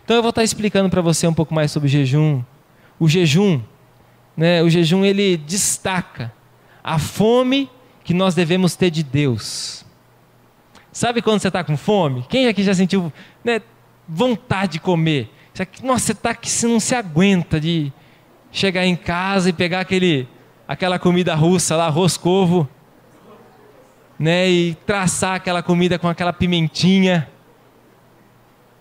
Então eu vou estar explicando para você um pouco mais sobre o jejum. O jejum, né, ele destaca a fome que nós devemos ter de Deus. Sabe quando você está com fome? Quem aqui já sentiu, né, vontade de comer? Nossa, você está que você não se aguenta de chegar em casa e pegar aquela comida russa lá, roscovo, né, e traçar aquela comida com aquela pimentinha,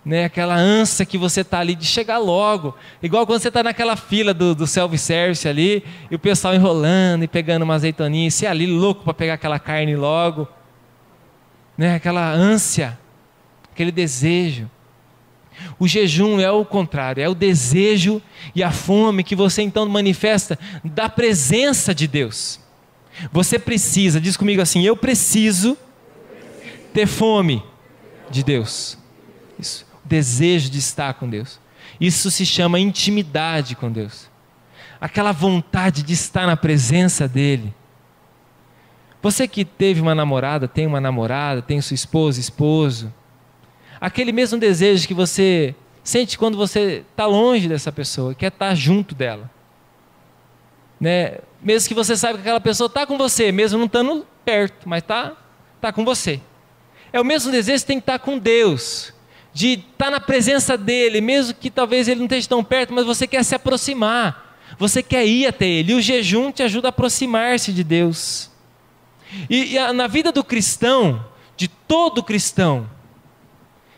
né, aquela ânsia que você está ali de chegar logo, igual quando você está naquela fila do self-service ali, e o pessoal enrolando e pegando uma azeitoninha, e você ali louco para pegar aquela carne logo, né, aquela ânsia, aquele desejo. O jejum é o contrário, é o desejo e a fome que você então manifesta da presença de Deus. Você precisa, diz comigo assim, eu preciso ter fome de Deus. Isso, desejo de estar com Deus. Isso se chama intimidade com Deus. Aquela vontade de estar na presença dEle. Você que teve uma namorada, tem sua esposa, esposo. Aquele mesmo desejo que você sente quando você está longe dessa pessoa, quer estar junto dela. Né? Mesmo que você saiba que aquela pessoa está com você, mesmo não estando perto, mas está com você. É o mesmo desejo que tem que estar com Deus, de estar na presença dEle, mesmo que talvez Ele não esteja tão perto, mas você quer se aproximar, você quer ir até Ele, e o jejum te ajuda a aproximar-se de Deus. E na vida do cristão, de todo cristão,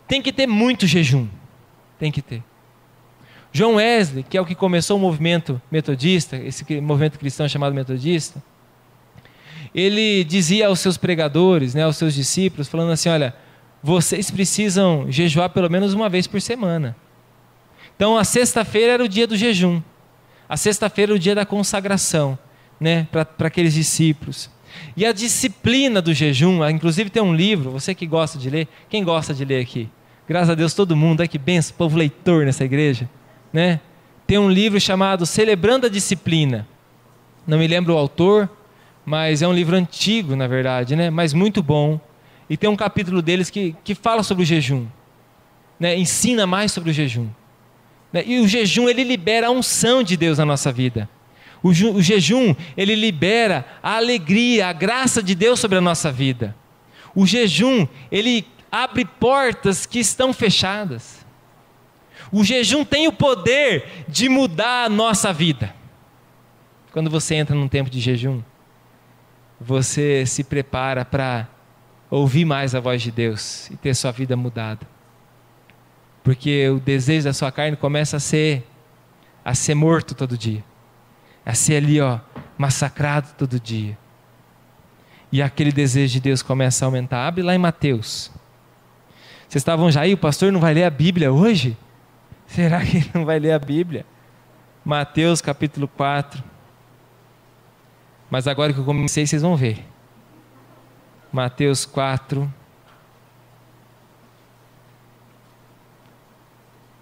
tem que ter muito jejum, tem que ter. John Wesley, que é o que começou o movimento metodista, esse movimento cristão chamado metodista, ele dizia aos seus pregadores, né, aos seus discípulos, falando assim, olha, vocês precisam jejuar pelo menos uma vez por semana. Então a sexta-feira era o dia do jejum, a sexta-feira era o dia da consagração, né, para aqueles discípulos. E a disciplina do jejum, inclusive tem um livro, você que gosta de ler, quem gosta de ler aqui? Graças a Deus todo mundo, que benção, povo leitor nessa igreja, né? Tem um livro chamado Celebrando a Disciplina, não me lembro o autor, mas é um livro antigo na verdade, né? Mas muito bom, e tem um capítulo deles que fala sobre o jejum, né? Ensina mais sobre o jejum, né? E o jejum ele libera a unção de Deus na nossa vida. O jejum ele libera a alegria, a graça de Deus sobre a nossa vida. O jejum ele abre portas que estão fechadas. O jejum tem o poder de mudar a nossa vida. Quando você entra num tempo de jejum, você se prepara para ouvir mais a voz de Deus e ter sua vida mudada. Porque o desejo da sua carne começa a ser morto todo dia. A ser ali, massacrado todo dia. E aquele desejo de Deus começa a aumentar. Abre lá em Mateus. Vocês estavam já aí, o pastor não vai ler a Bíblia hoje? Será que ele não vai ler a Bíblia? Mateus capítulo 4. Mas agora que eu comecei, vocês vão ver. Mateus 4.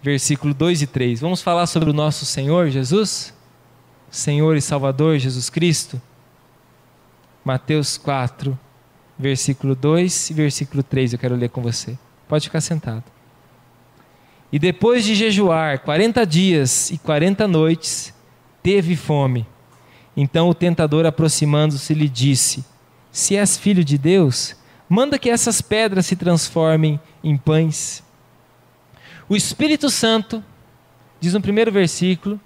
Versículo 2 e 3. Vamos falar sobre o nosso Senhor Jesus? Senhor e Salvador Jesus Cristo. Mateus 4, versículo 2 e versículo 3, eu quero ler com você. Pode ficar sentado. E depois de jejuar 40 dias e 40 noites, teve fome. Então o tentador, aproximando-se, lhe disse: se és filho de Deus, manda que essas pedras se transformem em pães. O Espírito Santo, diz no primeiro versículo,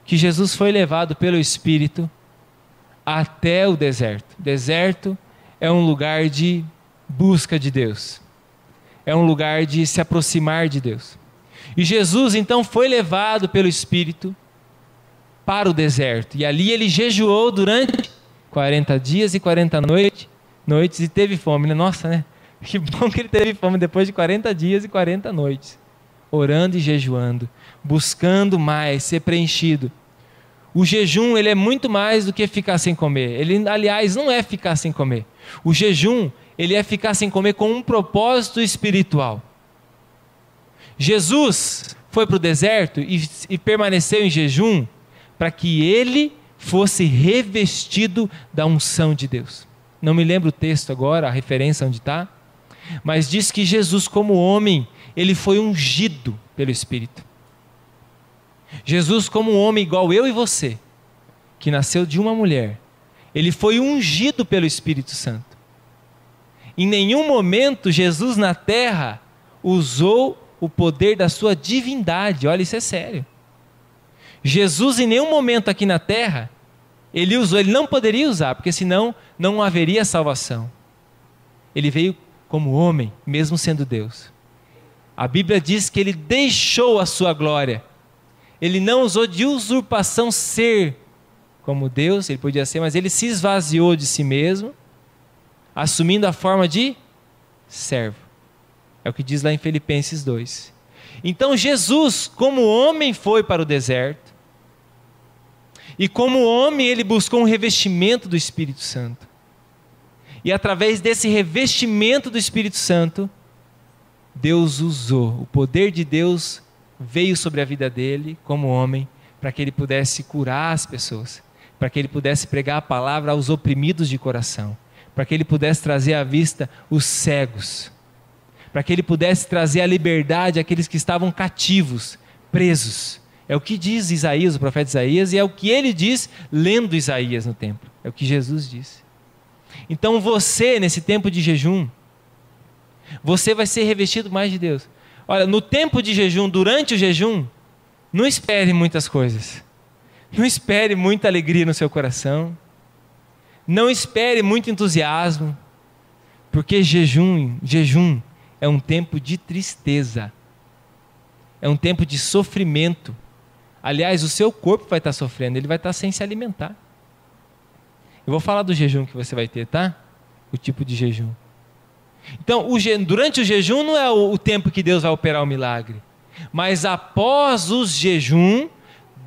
que Jesus foi levado pelo Espírito até o deserto. Deserto é um lugar de busca de Deus. É um lugar de se aproximar de Deus. E Jesus então foi levado pelo Espírito para o deserto. E ali ele jejuou durante 40 dias e 40 noites e teve fome. Nossa, né? Que bom que ele teve fome depois de 40 dias e 40 noites. Orando e jejuando, buscando mais, ser preenchido. O jejum, ele é muito mais do que ficar sem comer. Ele, aliás, não é ficar sem comer. O jejum, ele é ficar sem comer com um propósito espiritual. Jesus foi para o deserto e permaneceu em jejum para que ele fosse revestido da unção de Deus. Não me lembro o texto agora, a referência onde está, mas diz que Jesus, como homem, ele foi ungido pelo Espírito. Jesus, como um homem igual eu e você, que nasceu de uma mulher, ele foi ungido pelo Espírito Santo. Em nenhum momento Jesus na terra usou o poder da sua divindade. Olha, isso é sério. Jesus em nenhum momento aqui na terra, ele não poderia usar, porque senão não haveria salvação. Ele veio como homem, mesmo sendo Deus. A Bíblia diz que ele deixou a sua glória. Ele não usou de usurpação ser como Deus, ele podia ser, mas ele se esvaziou de si mesmo, assumindo a forma de servo. É o que diz lá em Filipenses 2. Então Jesus, como homem, foi para o deserto. E como homem, ele buscou um revestimento do Espírito Santo. E através desse revestimento do Espírito Santo, Deus usou, o poder de Deus veio sobre a vida dele, como homem, para que ele pudesse curar as pessoas, para que ele pudesse pregar a palavra aos oprimidos de coração, para que ele pudesse trazer à vista os cegos, para que ele pudesse trazer a liberdade àqueles que estavam cativos, presos. É o que diz Isaías, o profeta Isaías, e é o que ele diz lendo Isaías no templo. É o que Jesus disse. Então você, nesse tempo de jejum, você vai ser revestido mais de Deus. Olha, no tempo de jejum, durante o jejum, não espere muitas coisas. Não espere muita alegria no seu coração. Não espere muito entusiasmo. Porque jejum é um tempo de tristeza. É um tempo de sofrimento. Aliás, o seu corpo vai estar sofrendo, ele vai estar sem se alimentar. Eu vou falar do jejum que você vai ter, tá? O tipo de jejum. Então, durante o jejum não é o tempo que Deus vai operar o milagre. Mas após o jejum,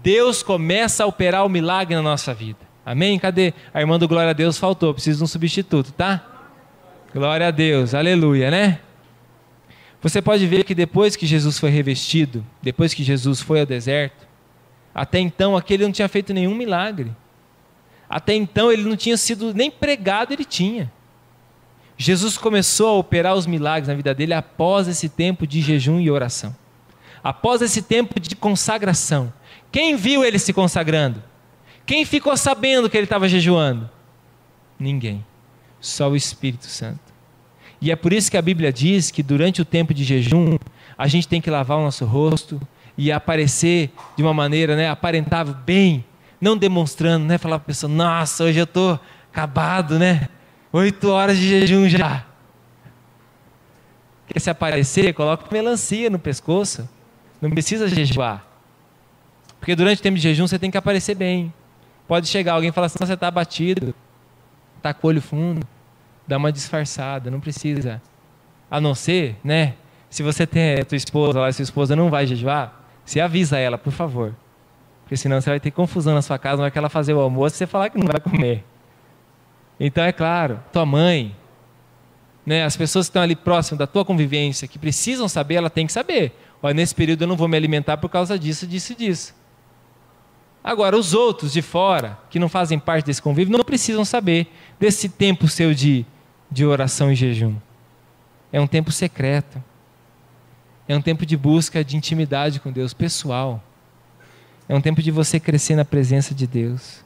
Deus começa a operar o milagre na nossa vida. Amém? Cadê? A irmã do Glória a Deus faltou, precisa de um substituto, tá? Glória a Deus, aleluia, né? Você pode ver que depois que Jesus foi revestido, depois que Jesus foi ao deserto, até então aquele não tinha feito nenhum milagre. Até então ele não tinha sido nem pregado, ele tinha. Jesus começou a operar os milagres na vida dele após esse tempo de jejum e oração. Após esse tempo de consagração. Quem viu ele se consagrando? Quem ficou sabendo que ele estava jejuando? Ninguém. Só o Espírito Santo. E é por isso que a Bíblia diz que durante o tempo de jejum, a gente tem que lavar o nosso rosto e aparecer de uma maneira, aparentável, bem, não demonstrando, falar para a pessoa, nossa, hoje eu estou acabado, 8 horas de jejum já. Quer se aparecer, coloca melancia no pescoço. Não precisa jejuar. Porque durante o tempo de jejum você tem que aparecer bem. Pode chegar alguém e falar assim, você está abatido, está com o olho fundo, dá uma disfarçada, não precisa. A não ser, se você tem a tua esposa lá, sua esposa não vai jejuar, você avisa ela, por favor. Porque senão você vai ter confusão na sua casa, na hora que ela fazer o almoço, você falar que não vai comer. Então é claro, tua mãe, as pessoas que estão ali próximas da tua convivência, que precisam saber, ela tem que saber. Olha, nesse período eu não vou me alimentar por causa disso, disso e disso. Agora, os outros de fora, que não fazem parte desse convívio, não precisam saber desse tempo seu de oração e jejum. É um tempo secreto. É um tempo de busca de intimidade com Deus, pessoal. É um tempo de você crescer na presença de Deus.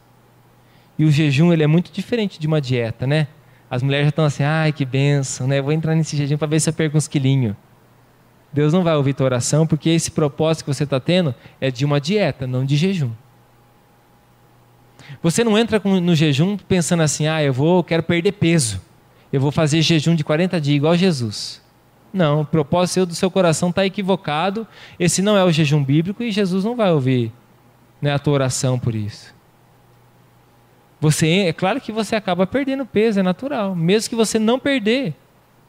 E o jejum, ele é muito diferente de uma dieta, As mulheres já estão assim, ai que bênção, Vou entrar nesse jejum para ver se eu perco uns quilinhos. Deus não vai ouvir tua oração, porque esse propósito que você está tendo é de uma dieta, não de jejum. Você não entra no jejum pensando assim, eu quero perder peso. Eu vou fazer jejum de 40 dias igual Jesus. Não, o propósito do seu coração está equivocado. Esse não é o jejum bíblico e Jesus não vai ouvir a tua oração por isso. É claro que você acaba perdendo peso, é natural. Mesmo que você não perder,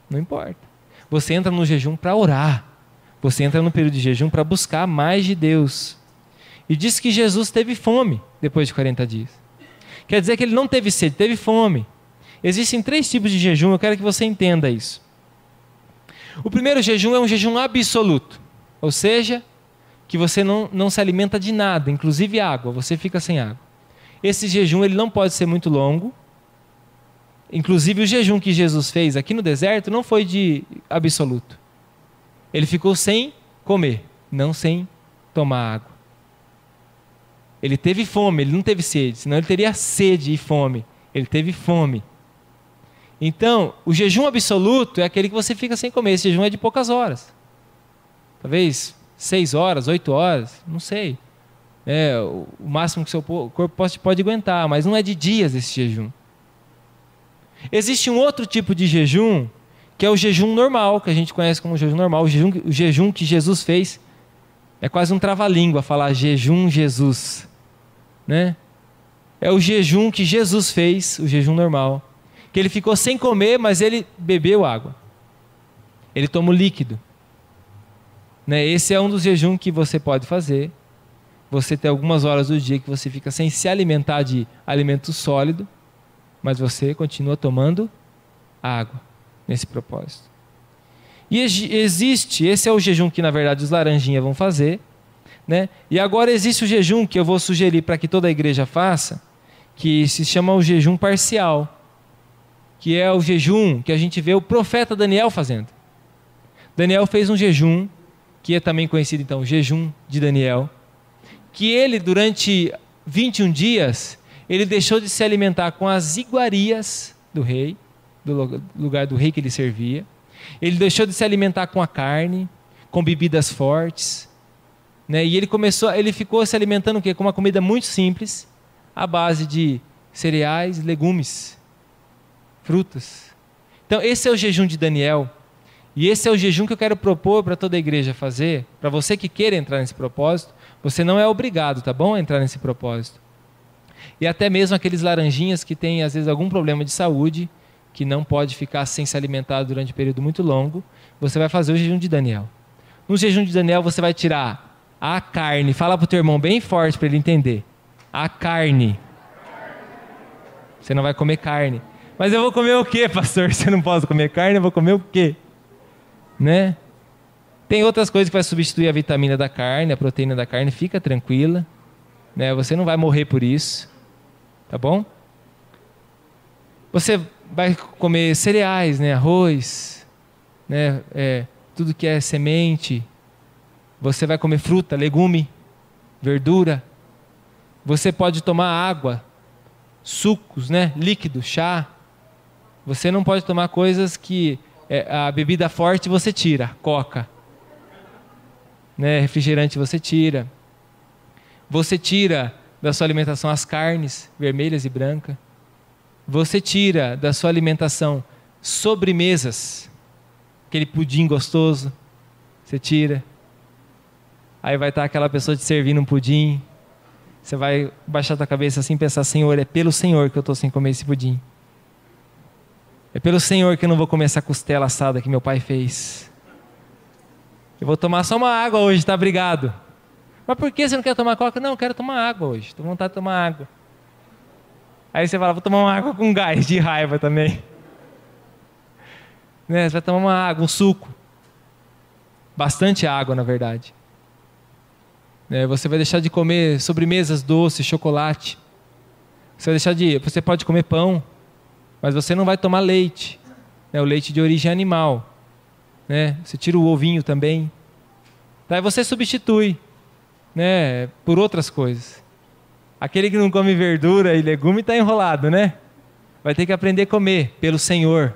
não importa. Você entra no jejum para orar. Você entra no período de jejum para buscar mais de Deus. E diz que Jesus teve fome depois de 40 dias. Quer dizer que ele não teve sede, teve fome. Existem 3 tipos de jejum, eu quero que você entenda isso. O primeiro jejum é um jejum absoluto. Ou seja, que você não se alimenta de nada, inclusive água, você fica sem água. Esse jejum ele não pode ser muito longo. Inclusive o jejum que Jesus fez aqui no deserto não foi de absoluto. Ele ficou sem comer. não sem tomar água. Ele teve fome, ele não teve sede, senão ele teria sede e fome. Ele teve fome. Então, o jejum absoluto é aquele que você fica sem comer. Esse jejum é de poucas horas. Talvez 6 horas, 8 horas, não sei. É o máximo que o seu corpo pode aguentar, mas não é de dias esse jejum. Existe um outro tipo de jejum, que é o jejum normal, que a gente conhece como jejum normal. O jejum que Jesus fez. É quase um trava-língua falar jejum Jesus, né? É o jejum que Jesus fez, o jejum normal. Que ele ficou sem comer, mas ele bebeu água. Ele toma o líquido. Né? Esse é um dos jejuns que você pode fazer. Você tem algumas horas do dia que você fica sem se alimentar de alimento sólido, mas você continua tomando água nesse propósito. E existe, esse é o jejum que na verdade os laranjinhas vão fazer, né? E agora existe o jejum que eu vou sugerir para que toda a igreja faça, que se chama o jejum parcial, que é o jejum que a gente vê o profeta Daniel fazendo. Daniel fez um jejum, que é também conhecido então, o jejum de Daniel, que ele durante 21 dias, ele deixou de se alimentar com as iguarias do rei, do lugar do rei que ele servia. Ele deixou de se alimentar com a carne, com bebidas fortes, né? E ele ficou se alimentando o quê? Com uma comida muito simples, à base de cereais, legumes, frutas. Então esse é o jejum de Daniel, e esse é o jejum que eu quero propor para toda a igreja fazer, para você que queira entrar nesse propósito. Você não é obrigado, tá bom, a entrar nesse propósito. E até mesmo aqueles laranjinhas que têm às vezes algum problema de saúde, que não pode ficar sem se alimentar durante um período muito longo, você vai fazer o jejum de Daniel. No jejum de Daniel você vai tirar a carne, fala para o teu irmão bem forte para ele entender, a carne. Você não vai comer carne. Mas eu vou comer o quê, pastor? Se eu não posso comer carne, eu vou comer o quê? Né? Tem outras coisas que vai substituir a vitamina da carne, a proteína da carne, fica tranquila, né? Você não vai morrer por isso, tá bom? Você vai comer cereais, né? Arroz, né? Tudo que é semente. Você vai comer fruta, legume, verdura. Você pode tomar água, sucos, né? Líquido, chá. Você não pode tomar coisas que a bebida forte você tira, coca, né? Refrigerante você tira. Você tira da sua alimentação as carnes vermelhas e brancas. Você tira da sua alimentação sobremesas, aquele pudim gostoso, você tira. Aí vai estar aquela pessoa te servindo um pudim, você vai baixar a cabeça assim e pensar, Senhor, é pelo Senhor que eu estou sem comer esse pudim. É pelo Senhor que eu não vou comer essa costela assada que meu pai fez. Eu vou tomar só uma água hoje, tá? Obrigado. Mas por que você não quer tomar coca? Não, eu quero tomar água hoje, estou com vontade de tomar água. Aí você fala, vou tomar uma água com gás, de raiva também. Né? Você vai tomar uma água, um suco. Bastante água, na verdade. Né? Você vai deixar de comer sobremesas doces, chocolate. Você pode comer pão, mas você não vai tomar leite. Né? O leite de origem animal. Né? Você tira o ovinho também. Daí você substitui, né, por outras coisas. Aquele que não come verdura e legume está enrolado, né? Vai ter que aprender a comer pelo Senhor.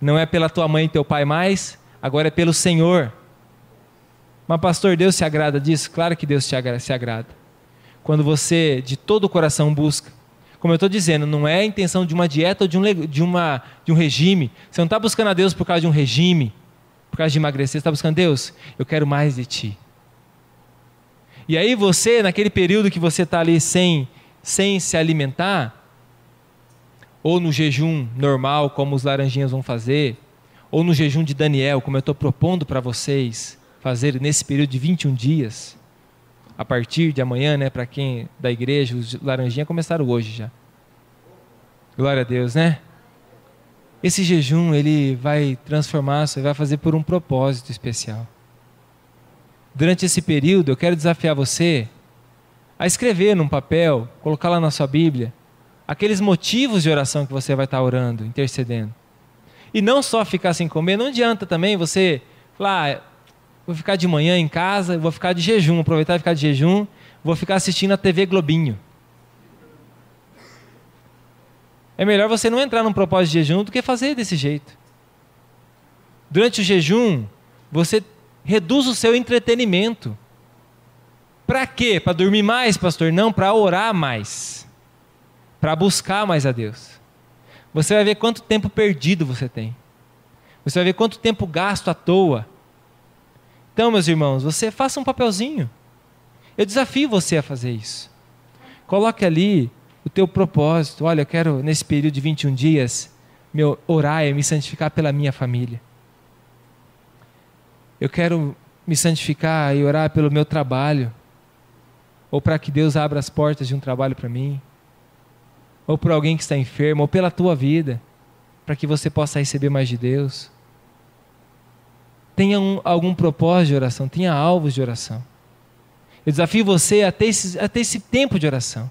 Não é pela tua mãe e teu pai mais, agora é pelo Senhor. Mas pastor, Deus se agrada disso? Claro que Deus se agrada. Quando você de todo o coração busca. Como eu estou dizendo, não é a intenção de uma dieta ou de um regime. Você não está buscando a Deus por causa de um regime, por causa de emagrecer. Você está buscando, Deus, eu quero mais de Ti. E aí você, naquele período que você está ali sem se alimentar, ou no jejum normal, como os laranjinhas vão fazer, ou no jejum de Daniel, como eu estou propondo para vocês fazer nesse período de 21 dias, a partir de amanhã, né, para quem da igreja, os laranjinhas começaram hoje já. Glória a Deus, né? Esse jejum, ele vai transformar, você vai fazer por um propósito especial. Durante esse período, eu quero desafiar você a escrever num papel, colocar lá na sua Bíblia, aqueles motivos de oração que você vai estar orando, intercedendo. E não só ficar sem comer, não adianta também você falar, vou ficar de manhã em casa, vou ficar de jejum, aproveitar e ficar de jejum, vou ficar assistindo a TV Globinho. É melhor você não entrar num propósito de jejum do que fazer desse jeito. Durante o jejum, você reduz o seu entretenimento. Para quê? Para dormir mais, pastor? Não, para orar mais. Para buscar mais a Deus. Você vai ver quanto tempo perdido você tem. Você vai ver quanto tempo gasto à toa. Então, meus irmãos, você faça um papelzinho. Eu desafio você a fazer isso. Coloque ali o teu propósito. Olha, eu quero, nesse período de 21 dias, orar e me santificar pela minha família. Eu quero me santificar e orar pelo meu trabalho. Ou para que Deus abra as portas de um trabalho para mim. Ou por alguém que está enfermo, ou pela tua vida, para que você possa receber mais de Deus. Tenha algum propósito de oração, tenha alvos de oração. Eu desafio você a ter esse tempo de oração.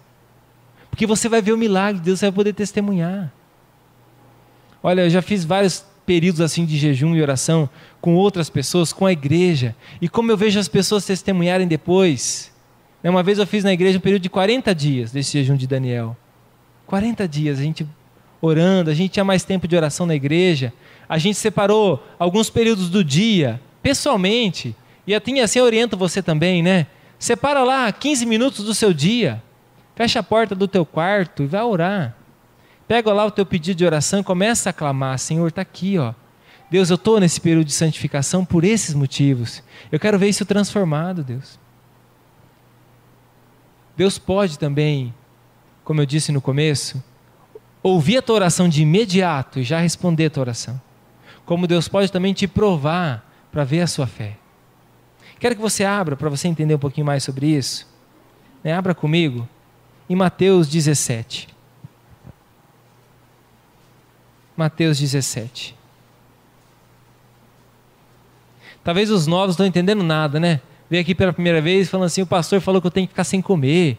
Porque você vai ver o milagre de Deus, você vai poder testemunhar. Olha, eu já fiz vários períodos assim de jejum e oração com outras pessoas, com a igreja. E como eu vejo as pessoas testemunharem depois. Uma vez eu fiz na igreja um período de 40 dias desse jejum de Daniel. 40 dias a gente orando, a gente tinha mais tempo de oração na igreja. A gente separou alguns períodos do dia, pessoalmente. E assim eu oriento você também, né? Separa lá 15 minutos do seu dia. Fecha a porta do teu quarto e vai orar. Pega lá o teu pedido de oração e começa a clamar. Senhor, está aqui, ó. Deus, eu estou nesse período de santificação por esses motivos. Eu quero ver isso transformado, Deus. Deus pode também, como eu disse no começo, ouvir a tua oração de imediato e já responder a tua oração. Como Deus pode também te provar para ver a sua fé. Quero que você abra para você entender um pouquinho mais sobre isso. Abra comigo em Mateus 17. Mateus 17. Talvez os novos não estão entendendo nada, né? Veio aqui pela primeira vez falando assim, o pastor falou que eu tenho que ficar sem comer.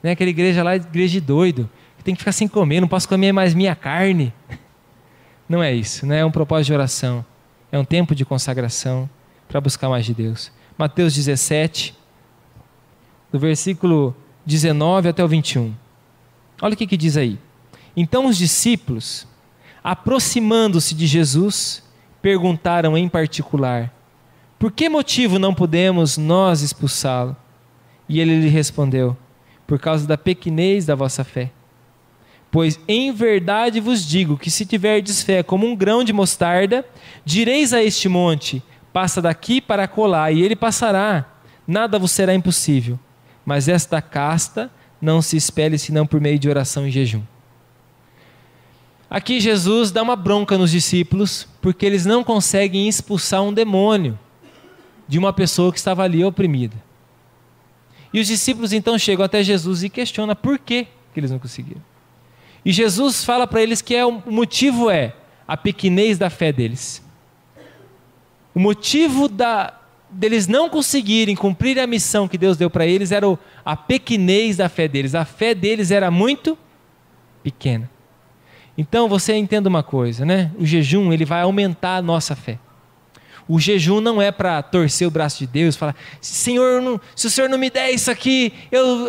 Aquela igreja lá é igreja de doido, que tem que ficar sem comer, não posso comer mais minha carne. Não é isso, não é um propósito de oração. É um tempo de consagração para buscar mais de Deus. Mateus 17, do versículo 19 até o 21. Olha o que diz aí. Então os discípulos, aproximando-se de Jesus, perguntaram em particular: por que motivo não podemos nós expulsá-lo? E ele lhe respondeu: por causa da pequenez da vossa fé. Pois em verdade vos digo que se tiverdes fé como um grão de mostarda, direis a este monte: passa daqui para acolá, e ele passará, nada vos será impossível. Mas esta casta não se expele senão por meio de oração e jejum. Aqui Jesus dá uma bronca nos discípulos, porque eles não conseguem expulsar um demônio de uma pessoa que estava ali oprimida. E os discípulos então chegam até Jesus e questionam por que eles não conseguiram. E Jesus fala para eles que o motivo é a pequenez da fé deles. O motivo deles não conseguirem cumprir a missão que Deus deu para eles era a pequenez da fé deles. A fé deles era muito pequena. Então você entenda uma coisa, né? O jejum ele vai aumentar a nossa fé. O jejum não é para torcer o braço de Deus, falar: Senhor, se o Senhor não me der isso aqui,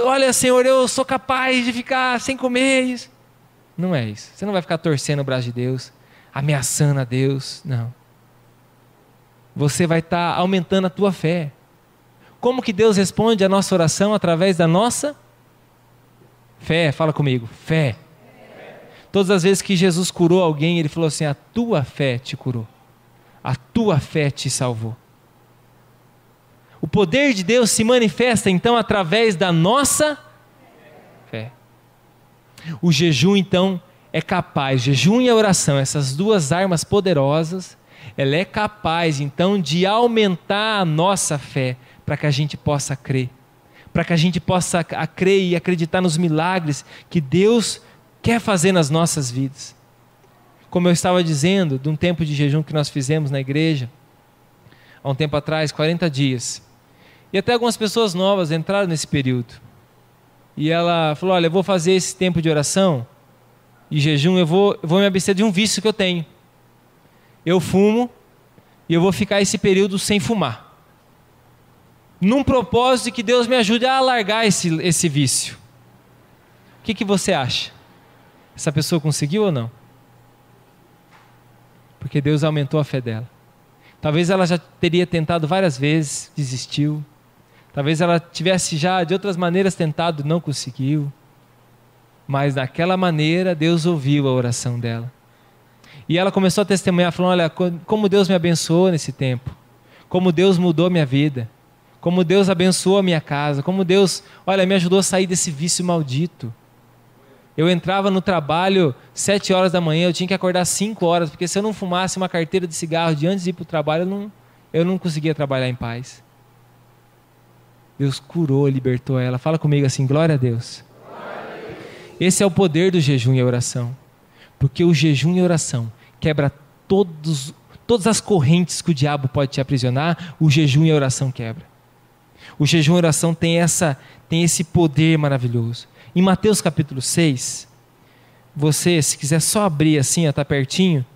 olha, Senhor, eu sou capaz de ficar sem comer isso. Não é isso. Você não vai ficar torcendo o braço de Deus, ameaçando a Deus, não. Você vai estar aumentando a tua fé. Como que Deus responde a nossa oração? Através da nossa fé. Fala comigo, fé. Todas as vezes que Jesus curou alguém, ele falou assim: a tua fé te curou. A tua fé te salvou. O poder de Deus se manifesta então através da nossa fé. O jejum então é capaz, jejum e a oração, essas duas armas poderosas, ela é capaz então de aumentar a nossa fé para que a gente possa crer. Para que a gente possa crer e acreditar nos milagres que Deus quer fazer nas nossas vidas. Como eu estava dizendo, de um tempo de jejum que nós fizemos na igreja, há um tempo atrás, 40 dias. E até algumas pessoas novas entraram nesse período. E ela falou: olha, eu vou fazer esse tempo de oração e jejum, eu vou me abster de um vício que eu tenho. Eu fumo e eu vou ficar esse período sem fumar. num propósito de que Deus me ajude a largar esse vício. O que você acha? Essa pessoa conseguiu ou não? Porque Deus aumentou a fé dela. Talvez ela já teria tentado várias vezes, desistiu. Talvez ela tivesse já de outras maneiras tentado, não conseguiu. Mas naquela maneira Deus ouviu a oração dela. E ela começou a testemunhar, falando: olha, como Deus me abençoou nesse tempo. Como Deus mudou minha vida. Como Deus abençoou a minha casa. Como Deus, olha, me ajudou a sair desse vício maldito. Eu entrava no trabalho 7 horas da manhã, eu tinha que acordar 5 horas, porque se eu não fumasse uma carteira de cigarro de antes de ir para o trabalho, eu não conseguia trabalhar em paz. Deus curou, libertou ela. Fala comigo assim: glória a Deus. Esse é o poder do jejum e a oração. Porque o jejum e a oração quebra todas as correntes que o diabo pode te aprisionar, o jejum e a oração quebra. O jejum e a oração tem esse poder maravilhoso. Em Mateus capítulo 6, você, se quiser só abrir assim, está pertinho,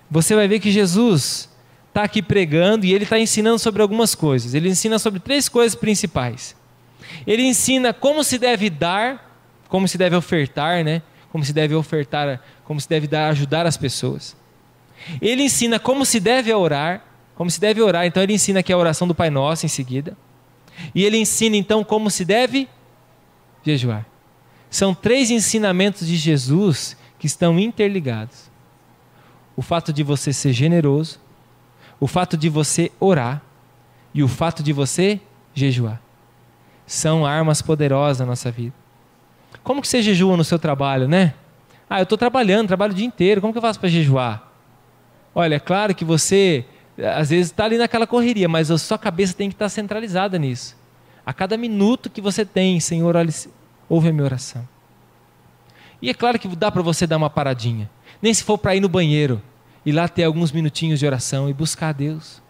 você vai ver que Jesus está aqui pregando e ele está ensinando sobre algumas coisas. Ele ensina sobre 3 coisas principais. Ele ensina como se deve dar, como se deve ofertar, né? Como se deve ofertar, como se deve dar, ajudar as pessoas. Ele ensina como se deve orar, então ele ensina aqui a oração do Pai Nosso em seguida. E ele ensina então como se deve jejuar. São 3 ensinamentos de Jesus que estão interligados. O fato de você ser generoso, o fato de você orar e o fato de você jejuar. São armas poderosas na nossa vida. Como que você jejua no seu trabalho, né? Eu estou trabalho o dia inteiro, como que eu faço para jejuar? Olha, é claro que você, às vezes, está ali naquela correria, mas a sua cabeça tem que estar centralizada nisso. A cada minuto que você tem, Senhor, olha, ouve a minha oração. E é claro que dá para você dar uma paradinha. Nem se for para ir no banheiro e lá ter alguns minutinhos de oração e buscar a Deus.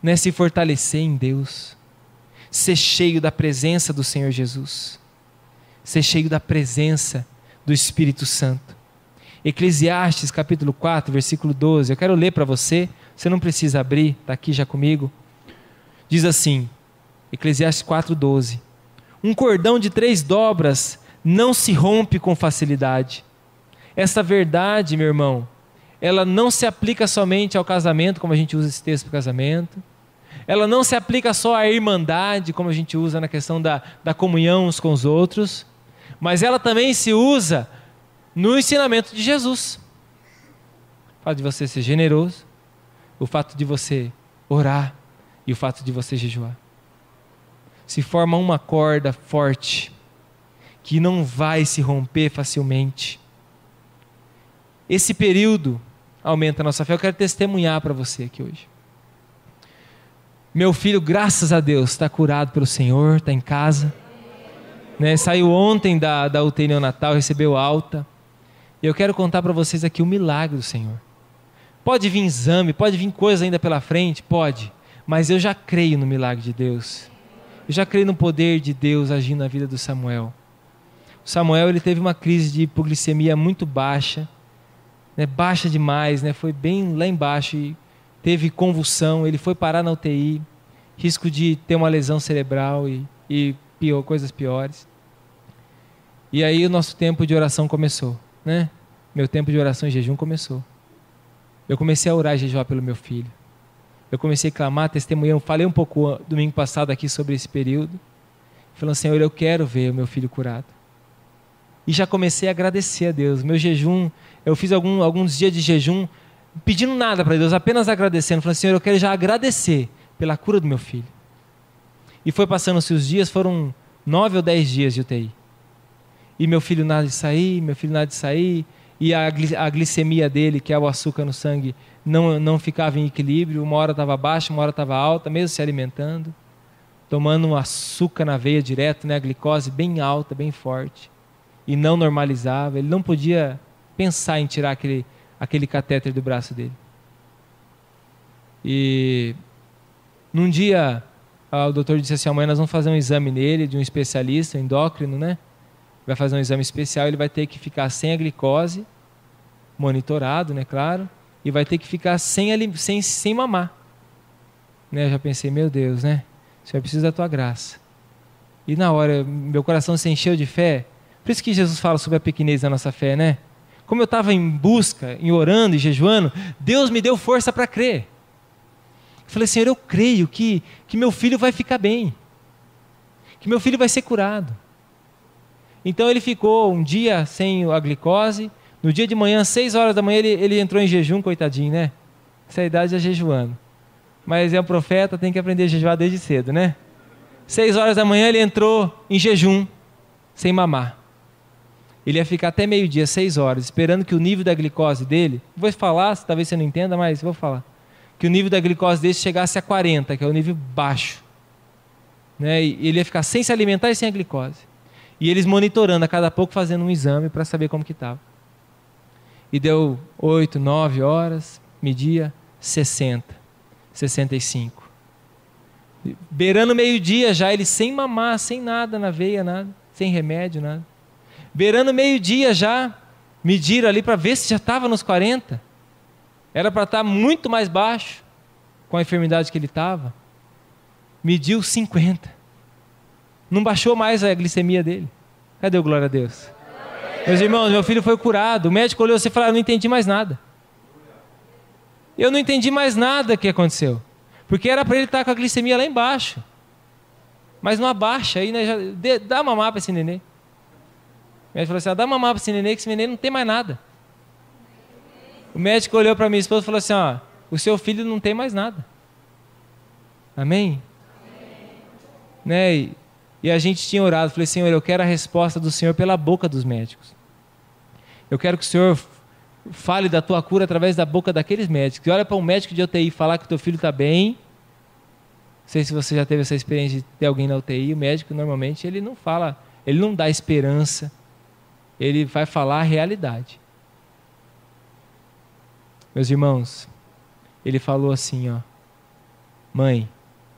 Né? Se fortalecer em Deus. Ser cheio da presença do Senhor Jesus. Ser cheio da presença do Espírito Santo. Eclesiastes capítulo 4, versículo 12. Eu quero ler para você. Você não precisa abrir, está aqui já comigo. Diz assim, Eclesiastes 4, 12. Um cordão de 3 dobras não se rompe com facilidade. Essa verdade, meu irmão, ela não se aplica somente ao casamento, como a gente usa esse texto para o casamento. Ela não se aplica só à irmandade, como a gente usa na questão da comunhão uns com os outros. Mas ela também se usa no ensinamento de Jesus. O fato de você ser generoso, o fato de você orar e o fato de você jejuar. Se forma uma corda forte que não vai se romper facilmente. Esse período aumenta a nossa fé. Eu quero testemunhar para você aqui hoje. Meu filho, graças a Deus, está curado pelo Senhor, está em casa. Né? Saiu ontem da UTI neonatal, recebeu alta. E eu quero contar para vocês aqui o milagre do Senhor. Pode vir exame, pode vir coisa ainda pela frente, pode. Mas eu já creio no milagre de Deus. Eu já creio no poder de Deus agindo na vida do Samuel. O Samuel, ele teve uma crise de hipoglicemia muito baixa, né? Baixa demais, né? Foi bem lá embaixo e teve convulsão, ele foi parar na UTI, risco de ter uma lesão cerebral e coisas piores. E aí o nosso tempo de oração começou, né? Meu tempo de oração e jejum começou. Eu comecei a orar e jejuar pelo meu filho. Eu comecei a clamar, testemunhar. Falei um pouco domingo passado aqui sobre esse período. Falando, Senhor, eu quero ver o meu filho curado. E já comecei a agradecer a Deus. Meu jejum, eu fiz alguns dias de jejum, pedindo nada para Deus, apenas agradecendo. Falando, Senhor, eu quero já agradecer pela cura do meu filho. E foi passando-se os dias, foram 9 ou 10 dias de UTI. E meu filho nada de sair, e a glicemia dele, que é o açúcar no sangue, não ficava em equilíbrio, uma hora estava baixa, uma hora estava alta, mesmo se alimentando, tomando um açúcar na veia direto, né, a glicose bem alta, bem forte, e não normalizava, ele não podia pensar em tirar aquele catéter do braço dele. E num dia, o doutor disse assim, amanhã nós vamos fazer um exame nele, de um especialista, um endócrino, né? Vai fazer um exame especial, ele vai ter que ficar sem a glicose, monitorado, né, claro, e vai ter que ficar sem mamar. né? Eu já pensei, meu Deus, né? Senhor, eu preciso da tua graça. E na hora, meu coração se encheu de fé. Por isso que Jesus fala sobre a pequenez da nossa fé, né? Como eu estava em busca, em orando e jejuando, Deus me deu força para crer. Eu falei, Senhor, eu creio que meu filho vai ficar bem. Que meu filho vai ser curado. Então ele ficou um dia sem a glicose. No dia de manhã, 6 horas da manhã, ele entrou em jejum, coitadinho, né? Essa idade já jejuando. Mas é um profeta, tem que aprender a jejuar desde cedo, né? 6 horas da manhã ele entrou em jejum, sem mamar. Ele ia ficar até meio-dia, 6 horas, esperando que o nível da glicose dele, vou falar, talvez você não entenda, mas vou falar, que o nível da glicose dele chegasse a 40, que é o nível baixo. Né? E ele ia ficar sem se alimentar e sem a glicose. E eles monitorando a cada pouco, fazendo um exame para saber como que estava. E deu 8, 9 horas, media 60, 65. Beirando meio-dia já, ele sem mamar, sem nada na veia, nada, sem remédio, nada. Beirando meio-dia já, mediram ali para ver se já estava nos 40. Era para estar muito mais baixo, com a enfermidade que ele estava. Mediu 50. Não baixou mais a glicemia dele. Cadê o glória a Deus? Meus irmãos, meu filho foi curado. O médico olhou assim e falou, eu não entendi mais nada. Eu não entendi mais nada que aconteceu. Porque era para ele estar com a glicemia lá embaixo. Mas não abaixa. Aí, né, dá mamar para esse nenê. O médico falou assim, dá mamar para esse nenê, que esse nenê não tem mais nada. O médico olhou para minha esposa e falou assim, o seu filho não tem mais nada. Amém? Né? E a gente tinha orado, falei, Senhor, eu quero a resposta do Senhor pela boca dos médicos. Eu quero que o Senhor fale da tua cura através da boca daqueles médicos. E olha para um médico de UTI falar que o teu filho está bem. Não sei se você já teve essa experiência de ter alguém na UTI. O médico, normalmente, ele não fala, ele não dá esperança. Ele vai falar a realidade. Meus irmãos, ele falou assim, mãe,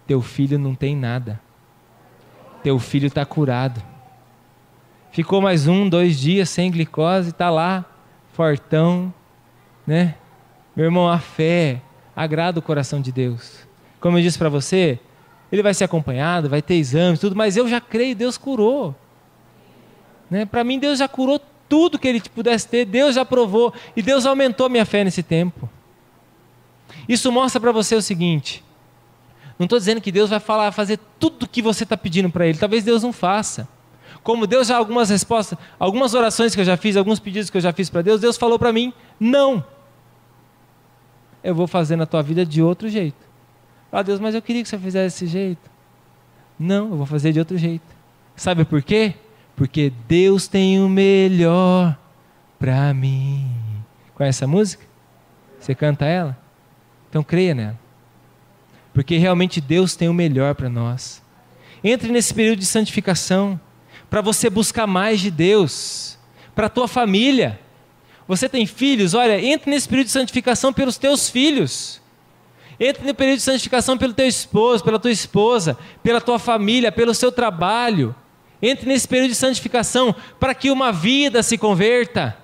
teu filho não tem nada. Teu filho está curado. Ficou mais 1, 2 dias sem glicose, está lá, fortão, né? Meu irmão, a fé agrada o coração de Deus. Como eu disse para você, ele vai ser acompanhado, vai ter exames, tudo, mas eu já creio, Deus curou. Né? Para mim, Deus já curou tudo que ele pudesse ter, Deus já provou, e Deus aumentou a minha fé nesse tempo. Isso mostra para você o seguinte, não estou dizendo que Deus vai fazer tudo o que você está pedindo para Ele, talvez Deus não faça. Como Deus já algumas respostas, algumas orações que eu já fiz, alguns pedidos que eu já fiz para Deus, Deus falou para mim, não. Eu vou fazer na tua vida de outro jeito. Deus, mas eu queria que você fizesse desse jeito. Não, eu vou fazer de outro jeito. Sabe por quê? Porque Deus tem o melhor para mim. Conhece essa música? Você canta ela? Então creia nela. Porque realmente Deus tem o melhor para nós. Entre nesse período de santificação, para você buscar mais de Deus, para a tua família. Você tem filhos? Olha, entre nesse período de santificação pelos teus filhos. Entre no período de santificação pelo teu esposo, pela tua esposa, pela tua família, pelo seu trabalho. Entre nesse período de santificação para que uma vida se converta.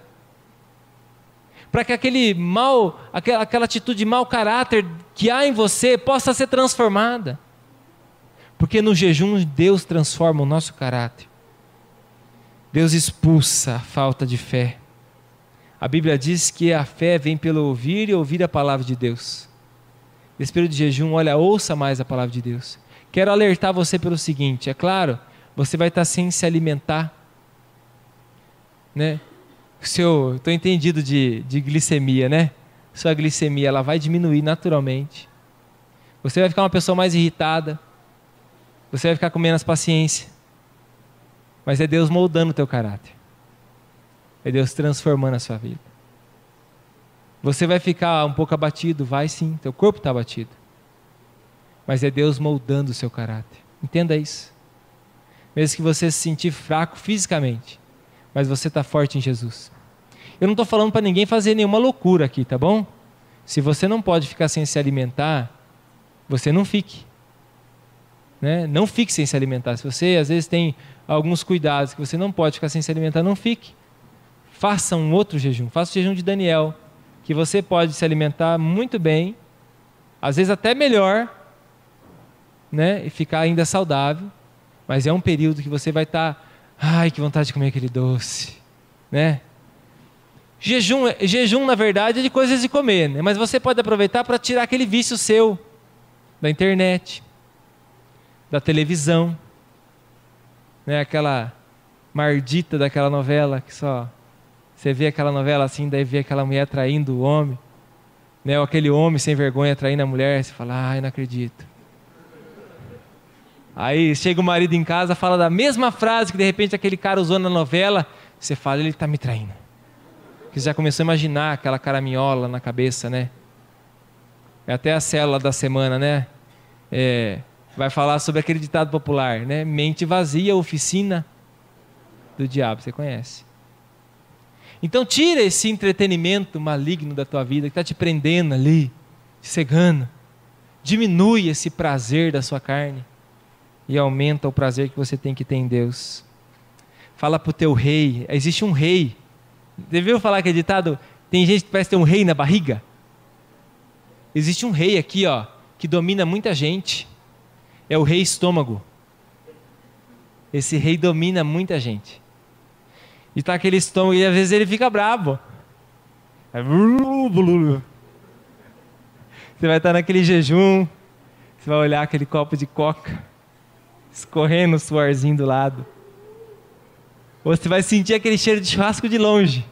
Para que aquela atitude de mau caráter que há em você possa ser transformada. Porque no jejum Deus transforma o nosso caráter. Deus expulsa a falta de fé. A Bíblia diz que a fé vem pelo ouvir e ouvir a palavra de Deus. Nesse período de jejum, olha, ouça mais a palavra de Deus. Quero alertar você pelo seguinte, é claro, você vai estar sem se alimentar, né? Estou entendido de glicemia, né? Sua glicemia, ela vai diminuir naturalmente. Você vai ficar uma pessoa mais irritada. Você vai ficar com menos paciência. Mas é Deus moldando o teu caráter. É Deus transformando a sua vida. Você vai ficar um pouco abatido, vai sim, teu corpo está abatido. Mas é Deus moldando o seu caráter. Entenda isso. Mesmo que você se sentir fraco fisicamente, mas você está forte em Jesus. Eu não estou falando para ninguém fazer nenhuma loucura aqui, tá bom? Se você não pode ficar sem se alimentar, você não fique. Né? Não fique sem se alimentar. Se você às vezes tem alguns cuidados que você não pode ficar sem se alimentar, não fique. Faça um outro jejum. Faça o jejum de Daniel, que você pode se alimentar muito bem, às vezes até melhor, né? E ficar ainda saudável. Mas é um período que você vai estar, ai, que vontade de comer aquele doce, né? Jejum, na verdade, é de coisas de comer, né? Mas você pode aproveitar para tirar aquele vício seu da internet, da televisão, né? Aquela mardita daquela novela que só você vê aquela novela assim, daí vê aquela mulher traindo o homem, né? Ou aquele homem sem vergonha traindo a mulher, você fala, ai, não acredito. Aí chega o marido em casa, fala da mesma frase que de repente aquele cara usou na novela, você fala, ele está me traindo. Porque você já começou a imaginar aquela caraminhola na cabeça, né? É até a célula da semana, né? Vai falar sobre aquele ditado popular, né? Mente vazia, oficina do diabo, você conhece. Então tira esse entretenimento maligno da tua vida que está te prendendo ali, te cegando. Diminui esse prazer da sua carne e aumenta o prazer que você tem que ter em Deus. Fala para o teu rei, existe um rei. Deveu falar que é ditado, tem gente que parece ter um rei na barriga. Existe um rei aqui, ó, que domina muita gente. É o rei estômago. Esse rei domina muita gente. E tá aquele estômago e às vezes ele fica brabo. Você vai estar naquele jejum, você vai olhar aquele copo de coca, escorrendo o suorzinho do lado. Ou você vai sentir aquele cheiro de churrasco de longe.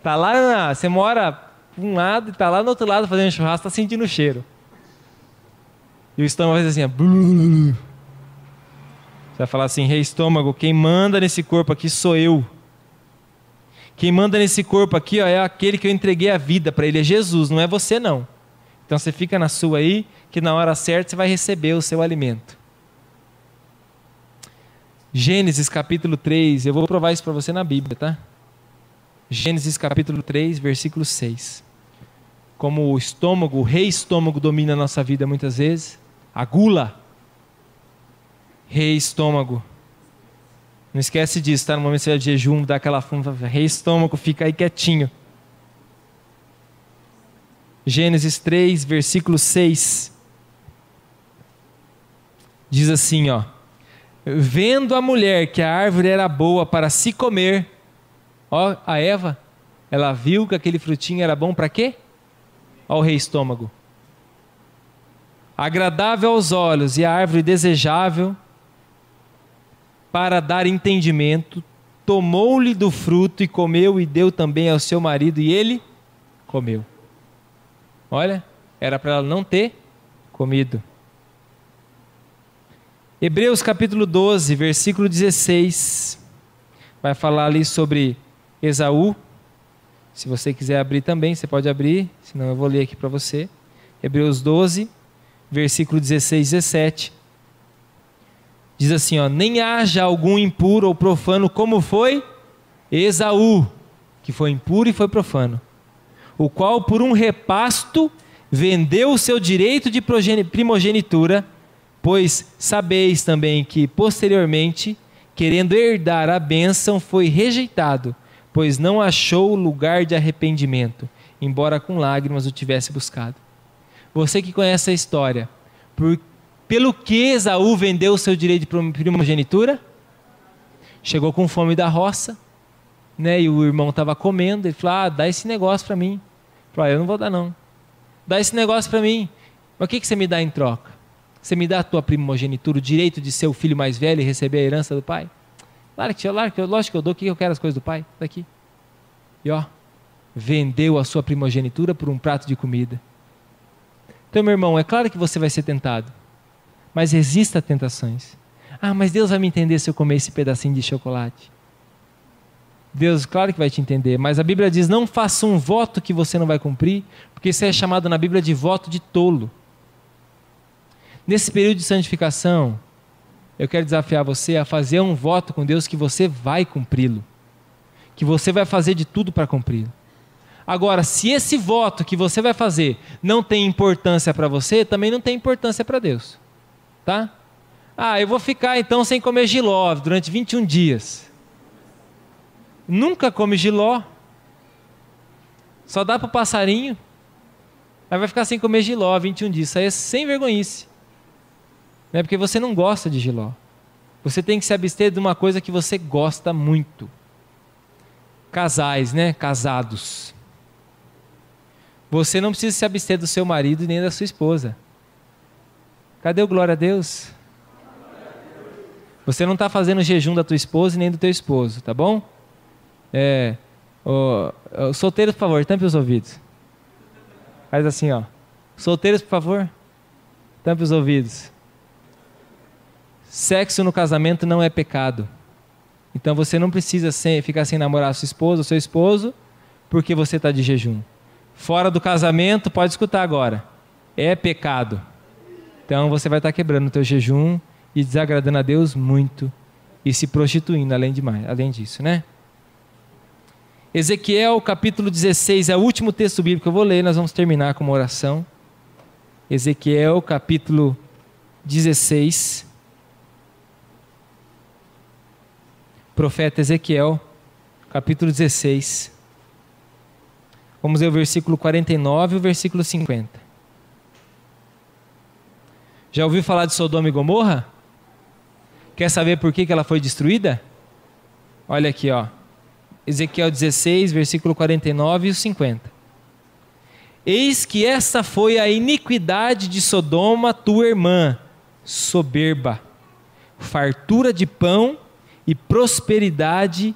Tá lá, você mora para um lado e tá lá no outro lado fazendo churrasco, tá sentindo o cheiro. E o estômago vai dizer assim, ó, você vai falar assim, rei estômago, quem manda nesse corpo aqui sou eu. Quem manda nesse corpo aqui, ó, é aquele que eu entreguei a vida para ele, é Jesus, não é você não. Então você fica na sua aí, que na hora certa você vai receber o seu alimento. Gênesis capítulo 3, eu vou provar isso para você na Bíblia, tá? Gênesis capítulo 3, versículo 6. Como o estômago, o rei estômago domina a nossa vida muitas vezes, a gula, rei estômago. Não esquece disso, tá? No momento que você de jejum, dá aquela fome, rei estômago, fica aí quietinho. Gênesis 3, versículo 6. Diz assim, ó. Vendo a mulher que a árvore era boa para se comer, ó, a Eva, ela viu que aquele frutinho era bom para quê? Ó, o rei estômago. Agradável aos olhos e a árvore desejável para dar entendimento, tomou-lhe do fruto e comeu e deu também ao seu marido e ele comeu. Olha, era para ela não ter comido. Hebreus capítulo 12, versículo 16, vai falar ali sobre Esaú. Se você quiser abrir também, você pode abrir, senão eu vou ler aqui para você. Hebreus 12, versículo 16 e 17. Diz assim, ó, nem haja algum impuro ou profano como foi Esaú, que foi impuro e foi profano, o qual por um repasto vendeu o seu direito de primogenitura, pois sabeis também que posteriormente, querendo herdar a bênção, foi rejeitado, pois não achou lugar de arrependimento, embora com lágrimas o tivesse buscado. Você que conhece a história, pelo que Esaú vendeu o seu direito de primogenitura? Chegou com fome da roça, né? E o irmão estava comendo, ele falou, dá esse negócio para mim. Ele falou, eu não vou dar não. Dá esse negócio para mim. Mas o que você me dá em troca? Você me dá a tua primogenitura, o direito de ser o filho mais velho e receber a herança do pai? Lógico que eu dou, o que eu quero as coisas do pai? Daqui. E ó, vendeu a sua primogenitura por um prato de comida. Então, meu irmão, é claro que você vai ser tentado, mas resista a tentações. Mas Deus vai me entender se eu comer esse pedacinho de chocolate. Deus, claro que vai te entender, mas a Bíblia diz, não faça um voto que você não vai cumprir, porque isso é chamado na Bíblia de voto de tolo. Nesse período de santificação, eu quero desafiar você a fazer um voto com Deus que você vai cumpri-lo, que você vai fazer de tudo para cumpri-lo. Agora, se esse voto que você vai fazer não tem importância para você, também não tem importância para Deus. Tá? Eu vou ficar então sem comer jiló durante 21 dias. Nunca come jiló. Só dá para o passarinho. Aí vai ficar sem comer jiló 21 dias. Isso aí é sem vergonhice. Não é porque você não gosta de jiló. Você tem que se abster de uma coisa que você gosta muito. Casais, né? Casados. Você não precisa se abster do seu marido nem da sua esposa. Cadê o glória a Deus? Você não está fazendo jejum da tua esposa e nem do teu esposo, tá bom? Solteiros, por favor, tampe os ouvidos. Faz assim, ó. Solteiros, por favor, tampe os ouvidos. Sexo no casamento não é pecado. Então você não precisa ficar sem namorar a sua esposa ou seu esposo porque você está de jejum. Fora do casamento, pode escutar agora. É pecado. Então você vai estar quebrando o teu jejum e desagradando a Deus muito e se prostituindo além disso, né? Ezequiel capítulo 16 é o último texto bíblico que eu vou ler, nós vamos terminar com uma oração. Ezequiel capítulo 16. Profeta Ezequiel, capítulo 16. Vamos ler o versículo 49 e o versículo 50. Já ouviu falar de Sodoma e Gomorra? Quer saber por que ela foi destruída? Olha aqui, ó. Ezequiel 16, versículo 49 e 50. Eis que esta foi a iniquidade de Sodoma, tua irmã, soberba, fartura de pão e prosperidade,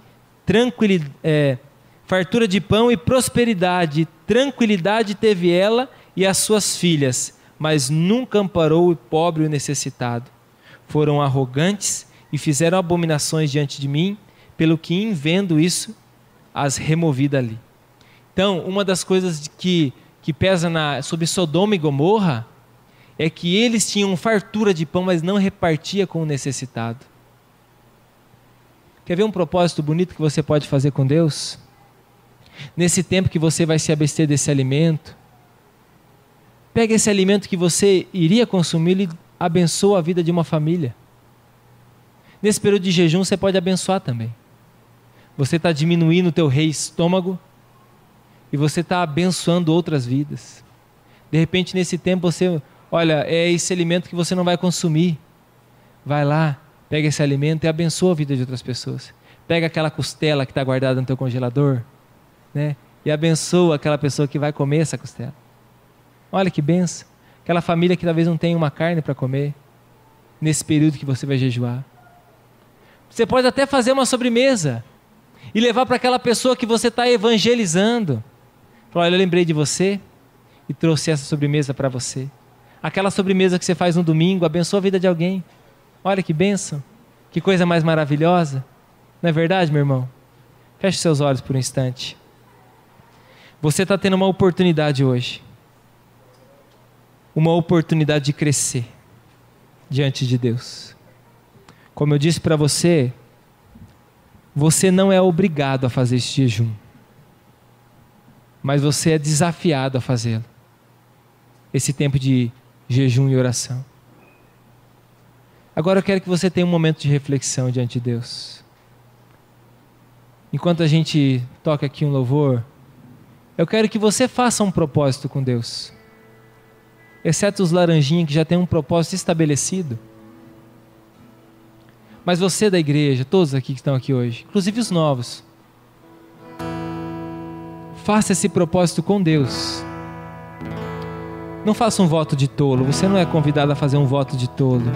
fartura de pão e prosperidade, tranquilidade teve ela e as suas filhas, mas nunca amparou o pobre e o necessitado. Foram arrogantes e fizeram abominações diante de mim, pelo que, em vendo isso, as removi dali. Então, uma das coisas que pesa sobre Sodoma e Gomorra é que eles tinham fartura de pão, mas não repartia com o necessitado. Quer ver um propósito bonito que você pode fazer com Deus? Nesse tempo que você vai se abster desse alimento, pega esse alimento que você iria consumir e abençoa a vida de uma família. Nesse período de jejum você pode abençoar também. Você está diminuindo o teu rei estômago e você está abençoando outras vidas. De repente nesse tempo você, olha, é esse alimento que você não vai consumir. Vai lá, pega esse alimento e abençoa a vida de outras pessoas. Pega aquela costela que está guardada no teu congelador, né? E abençoa aquela pessoa que vai comer essa costela. Olha que benção. Aquela família que talvez não tenha uma carne para comer, nesse período que você vai jejuar. Você pode até fazer uma sobremesa e levar para aquela pessoa que você está evangelizando. Falar, olha, eu lembrei de você e trouxe essa sobremesa para você. Aquela sobremesa que você faz no domingo, abençoa a vida de alguém. Olha que bênção, que coisa mais maravilhosa. Não é verdade, meu irmão? Feche seus olhos por um instante. Você está tendo uma oportunidade hoje. Uma oportunidade de crescer diante de Deus. Como eu disse para você, você não é obrigado a fazer esse jejum. Mas você é desafiado a fazê-lo. Esse tempo de jejum e oração. Agora eu quero que você tenha um momento de reflexão diante de Deus. Enquanto a gente toca aqui um louvor, eu quero que você faça um propósito com Deus. Exceto os laranjinhas que já tem um propósito estabelecido. Mas você da igreja, todos aqui que estão aqui hoje, inclusive os novos, faça esse propósito com Deus. Não faça um voto de tolo. Você não é convidado a fazer um voto de tolo.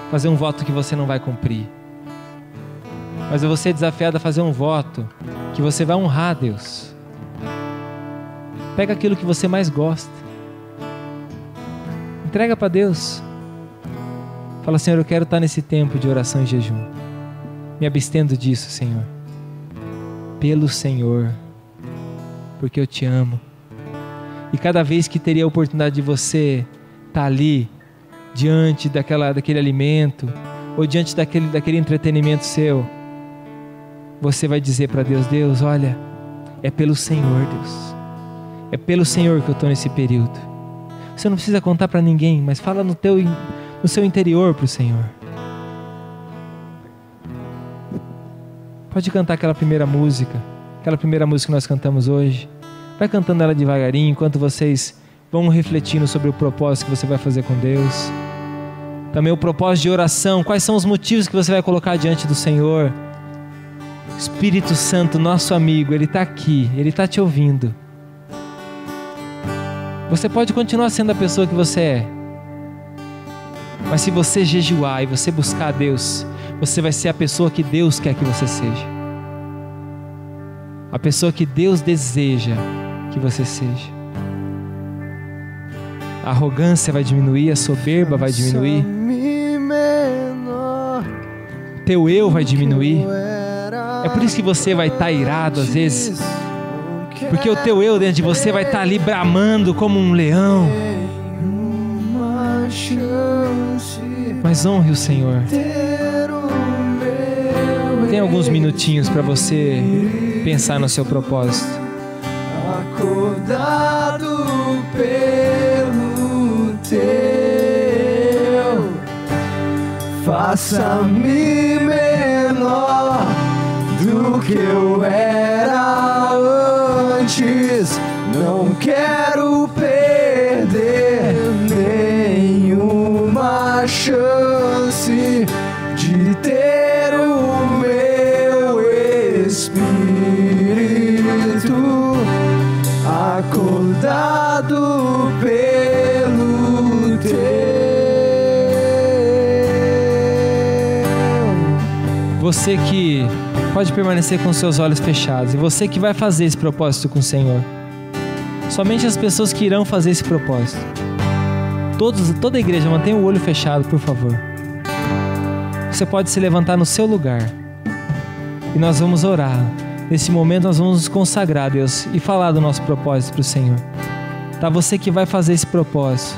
Fazer um voto que você não vai cumprir. Mas você é desafiado a fazer um voto que você vai honrar a Deus. Pega aquilo que você mais gosta. Entrega para Deus. Fala, Senhor, eu quero estar nesse tempo de oração e jejum. Me abstendo disso, Senhor. Pelo Senhor. Porque eu te amo. E cada vez que teria a oportunidade de você estar ali, diante daquele alimento, ou diante daquele entretenimento seu, você vai dizer para Deus, Deus, olha, é pelo Senhor, Deus. É pelo Senhor que eu estou nesse período. Você não precisa contar para ninguém, mas fala no seu interior para o Senhor. Pode cantar aquela primeira música que nós cantamos hoje. Vai cantando ela devagarinho, enquanto vocês vão refletindo sobre o propósito que você vai fazer com Deus. Também o propósito de oração. Quais são os motivos que você vai colocar diante do Senhor? Espírito Santo, nosso amigo, Ele está aqui, Ele está te ouvindo. Você pode continuar sendo a pessoa que você é, mas se você jejuar e você buscar a Deus, você vai ser a pessoa que Deus quer que você seja, a pessoa que Deus deseja que você seja. A arrogância vai diminuir, a soberba vai diminuir, teu eu vai diminuir. É por isso que você vai estar irado às vezes, porque o teu eu dentro de você vai estar ali bramando como um leão. Mas honre o Senhor. Tem alguns minutinhos para você pensar no seu propósito. Acordado pelo teu, faça-me menor do que eu era antes. Não quero perder nenhuma chance de ter o meu espírito acordado pelo teu. Você que pode permanecer com seus olhos fechados, e você que vai fazer esse propósito com o Senhor. Somente as pessoas que irão fazer esse propósito. Toda a igreja, mantenha o olho fechado, por favor. Você pode se levantar no seu lugar e nós vamos orar. Nesse momento nós vamos nos consagrar a Deus e falar do nosso propósito para o Senhor. Tá? Você que vai fazer esse propósito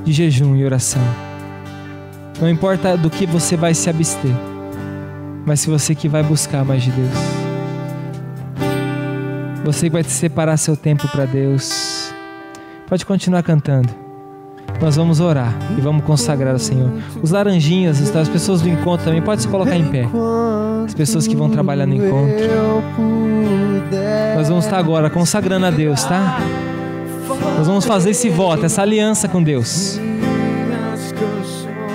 de jejum e oração. Não importa do que você vai se abster, mas se você que vai buscar mais de Deus. Você vai separar seu tempo para Deus. Pode continuar cantando. Nós vamos orar e vamos consagrar ao Senhor. Os laranjinhas, as pessoas do encontro também, pode se colocar em pé. As pessoas que vão trabalhar no encontro. Nós vamos estar agora consagrando a Deus, tá? Nós vamos fazer esse voto, essa aliança com Deus.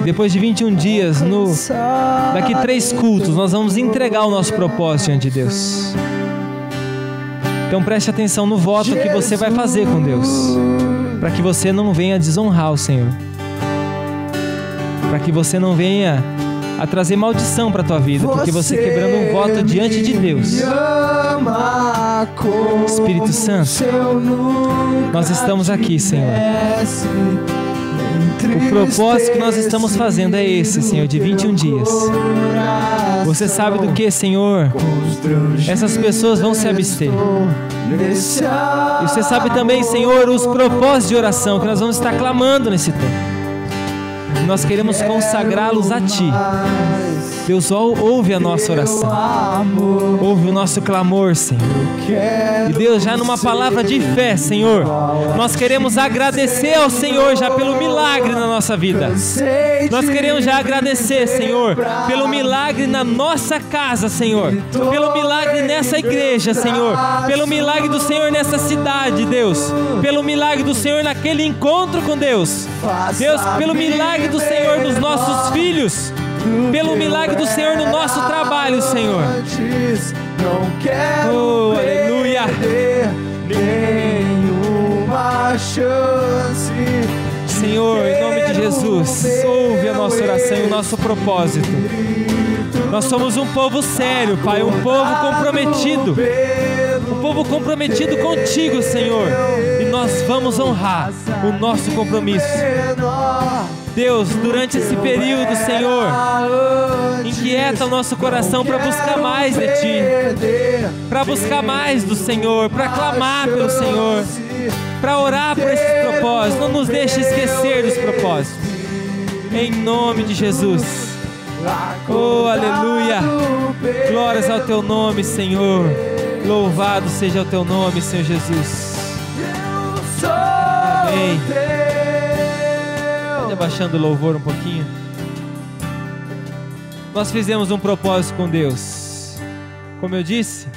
Depois de 21 dias, daqui 3 cultos, nós vamos entregar o nosso propósito diante de Deus. Então preste atenção no voto que você vai fazer com Deus, para que você não venha desonrar o Senhor, para que você não venha a trazer maldição para a tua vida, porque você quebrando um voto diante de Deus. Espírito Santo, nós estamos aqui, Senhor. O propósito que nós estamos fazendo é esse, Senhor, de 21 dias. Você sabe do que, Senhor? Essas pessoas vão se abster. E você sabe também, Senhor, os propósitos de oração que nós vamos estar clamando nesse tempo. Nós queremos consagrá-los a Ti. Deus, ouve a nossa oração, ouve o nosso clamor, Senhor. E Deus, já numa palavra de fé, Senhor, nós queremos agradecer ao Senhor já pelo milagre na nossa vida. Nós queremos já agradecer, Senhor, pelo milagre na nossa casa, Senhor, pelo milagre nessa igreja, Senhor, pelo milagre do Senhor nessa cidade, Deus, pelo milagre do Senhor naquele encontro com Deus, Deus, pelo milagre do Senhor nos nossos filhos, pelo milagre do Senhor no nosso trabalho, Senhor. Oh, aleluia. Senhor, em nome de Jesus, ouve a nossa oração e o nosso propósito. Nós somos um povo sério, Pai, um povo comprometido. Um povo comprometido contigo, Senhor. E nós vamos honrar o nosso compromisso. Deus, durante esse período, Senhor, inquieta o nosso coração para buscar mais de Ti, para buscar mais do Senhor, para clamar pelo Senhor, para orar por esses propósitos. Não nos deixe esquecer dos propósitos. Em nome de Jesus. Oh, aleluia. Glórias ao Teu nome, Senhor. Louvado seja o Teu nome, Senhor Jesus. Amém. Abaixando o louvor um pouquinho. Nós fizemos um propósito com Deus. Como eu disse,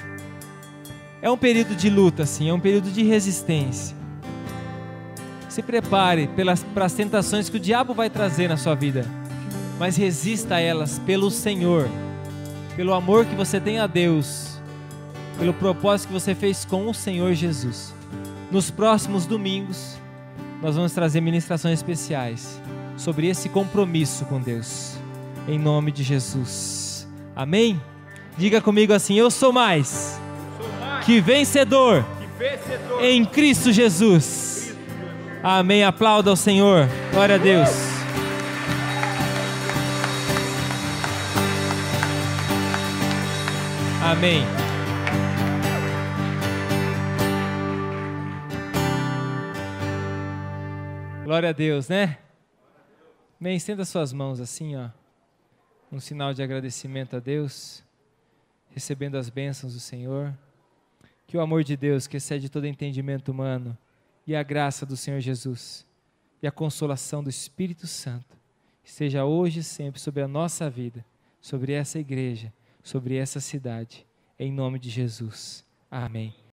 é um período de luta, sim, é um período de resistência. Se prepare para as tentações que o diabo vai trazer na sua vida. mas resista a elas pelo Senhor, pelo amor que você tem a Deus, pelo propósito que você fez com o Senhor Jesus. Nos próximos domingos, nós vamos trazer ministrações especiais sobre esse compromisso com Deus, em nome de Jesus. Amém? Diga comigo assim: eu sou mais que vencedor em Cristo Jesus. Amém. Aplauda ao Senhor. Glória a Deus. Amém. Glória a Deus, né? Amém. Estenda suas mãos assim, ó, um sinal de agradecimento a Deus, recebendo as bênçãos do Senhor. Que o amor de Deus, que excede todo entendimento humano, e a graça do Senhor Jesus, e a consolação do Espírito Santo, esteja hoje e sempre sobre a nossa vida, sobre essa igreja, sobre essa cidade, em nome de Jesus. Amém.